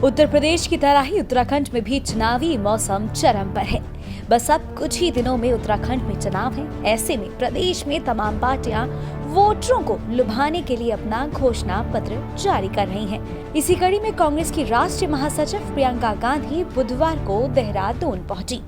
उत्तर प्रदेश की तरह ही उत्तराखंड में भी चुनावी मौसम चरम पर है। बस अब कुछ ही दिनों में उत्तराखंड में चुनाव है। ऐसे में प्रदेश में तमाम पार्टियां वोटरों को लुभाने के लिए अपना घोषणा पत्र जारी कर रही हैं। इसी कड़ी में कांग्रेस की राष्ट्रीय महासचिव प्रियंका गांधी बुधवार को देहरादून पहुंची।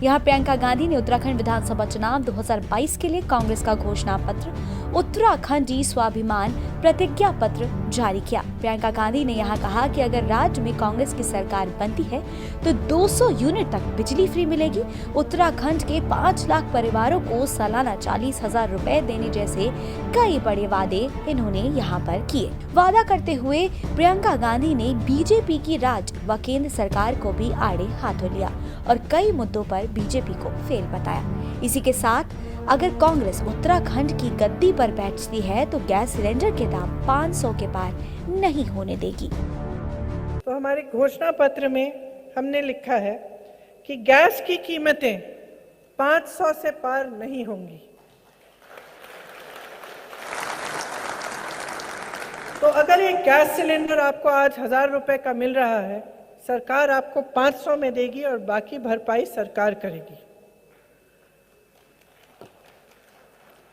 यहाँ प्रियंका गांधी ने उत्तराखंड विधानसभा चुनाव 2022 के लिए कांग्रेस का घोषणा पत्र उत्तराखंडी स्वाभिमान प्रतिज्ञा पत्र जारी किया। प्रियंका गांधी ने यहाँ कहा कि अगर राज्य में कांग्रेस की सरकार बनती है तो 200 यूनिट तक बिजली फ्री मिलेगी। उत्तराखंड के 5 लाख परिवारों को सालाना 40,000 रुपए देने जैसे कई बड़े वादे इन्होंने यहाँ पर किए। वादा करते हुए प्रियंका गांधी ने बीजेपी की राज्य व केंद्र सरकार को भी आड़े हाथों लिया और कई मुद्दों पर बीजेपी को फेल बताया। इसी के साथ अगर कांग्रेस उत्तराखंड की गद्दी पर बैठती है तो गैस सिलेंडर के दाम 500 के पार नहीं होने देगी। तो हमारे घोषणा पत्र में हमने लिखा है कि गैस की कीमतें 500 से पार नहीं होंगी। तो अगर ये गैस सिलेंडर आपको आज 1,000 रुपए का मिल रहा है, सरकार आपको 500 में देगी और बाकी भरपाई सरकार करेगी।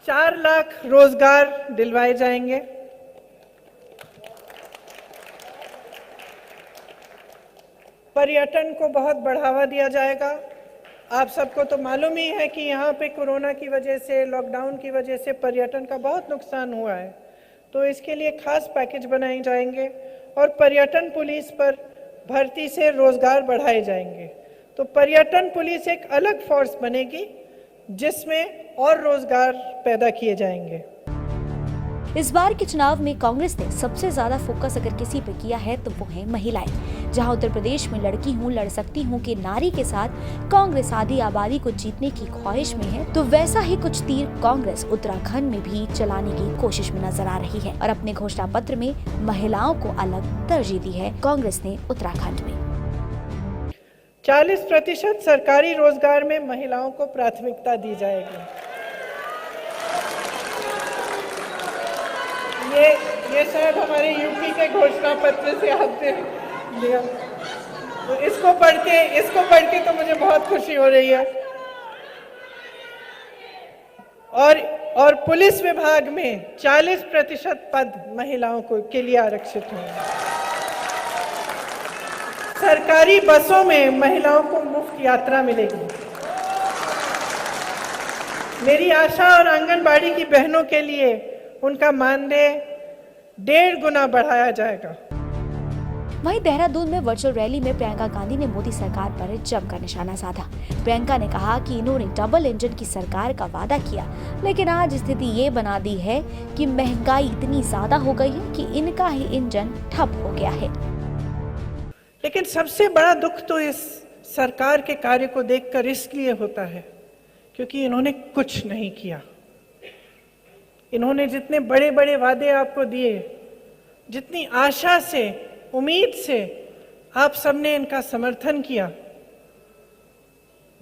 4 लाख रोजगार दिलवाए जाएंगे। पर्यटन को बहुत बढ़ावा दिया जाएगा। आप सबको तो मालूम ही है कि यहाँ पे कोरोना की वजह से, लॉकडाउन की वजह से पर्यटन का बहुत नुकसान हुआ है। तो इसके लिए खास पैकेज बनाए जाएंगे और पर्यटन पुलिस पर भर्ती से रोजगार बढ़ाए जाएंगे। तो पर्यटन पुलिस एक अलग फोर्स बनेगी जिसमें और रोजगार पैदा किए जाएंगे। इस बार के चुनाव में कांग्रेस ने सबसे ज्यादा फोकस अगर किसी पे किया है तो वो है महिलाएं। जहां उत्तर प्रदेश में लड़की हूं लड़ सकती हूं के नारे के साथ कांग्रेस आधी आबादी को जीतने की ख्वाहिश में है, तो वैसा ही कुछ तीर कांग्रेस उत्तराखंड में भी चलाने की कोशिश में नजर आ रही है और अपने घोषणा पत्र में महिलाओं को अलग तरजीह दी है कांग्रेस ने उत्तराखंड में। 40% सरकारी रोजगार में महिलाओं को प्राथमिकता दी जाएगी। ये शायद हमारे यूपी के घोषणा पत्र से आपने लिया। तो इसको पढ़ के तो मुझे बहुत खुशी हो रही है। और पुलिस विभाग में 40% पद महिलाओं के लिए आरक्षित होंगे। सरकारी बसों में महिलाओं को मुफ्त यात्रा मिलेगी। मेरी आशा और आंगनबाड़ी की बहनों के लिए उनका मानदेय 1.5 गुना बढ़ाया जाएगा। वहीं देहरादून में वर्चुअल रैली में प्रियंका गांधी ने मोदी सरकार पर जमकर निशाना साधा। प्रियंका ने कहा कि इन्होंने डबल इंजन की सरकार का वादा किया, लेकिन आज स्थिति ये बना दी है कि महंगाई इतनी ज्यादा हो गई है कि इनका ही इंजन ठप हो गया है। लेकिन सबसे बड़ा दुख तो इस सरकार के कार्य को देखकर इसलिए होता है क्योंकि इन्होंने कुछ नहीं किया। इन्होंने जितने बड़े बड़े वादे आपको दिए, जितनी आशा से, उम्मीद से आप सबने इनका समर्थन किया,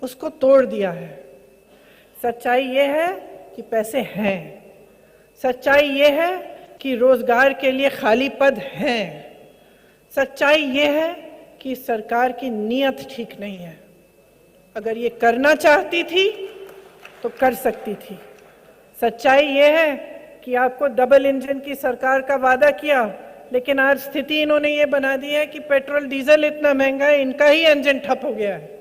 उसको तोड़ दिया है। सच्चाई ये है कि पैसे हैं। सच्चाई ये है कि रोजगार के लिए खाली पद हैं। सच्चाई ये है कि सरकार की नीयत ठीक नहीं है। अगर ये करना चाहती थी तो कर सकती थी। सच्चाई ये है कि आपको डबल इंजन की सरकार का वादा किया, लेकिन आज स्थिति इन्होंने ये बना दी है कि पेट्रोल डीजल इतना महंगा है, इनका ही इंजन ठप हो गया है।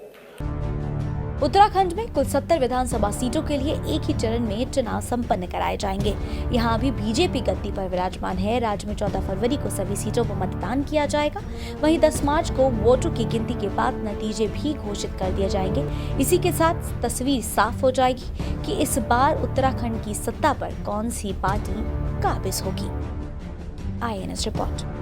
उत्तराखंड में कुल 70 विधानसभा सीटों के लिए एक ही चरण में चुनाव संपन्न कराए जाएंगे। यहाँ अभी बीजेपी गद्दी पर विराजमान है। राज्य में 14 फरवरी को सभी सीटों पर मतदान किया जाएगा। वहीं 10 मार्च को वोटों की गिनती के बाद नतीजे भी घोषित कर दिए जाएंगे। इसी के साथ तस्वीर साफ हो जाएगी कि इस बार उत्तराखंड की सत्ता पर कौन सी पार्टी काबिज होगी। IANS report.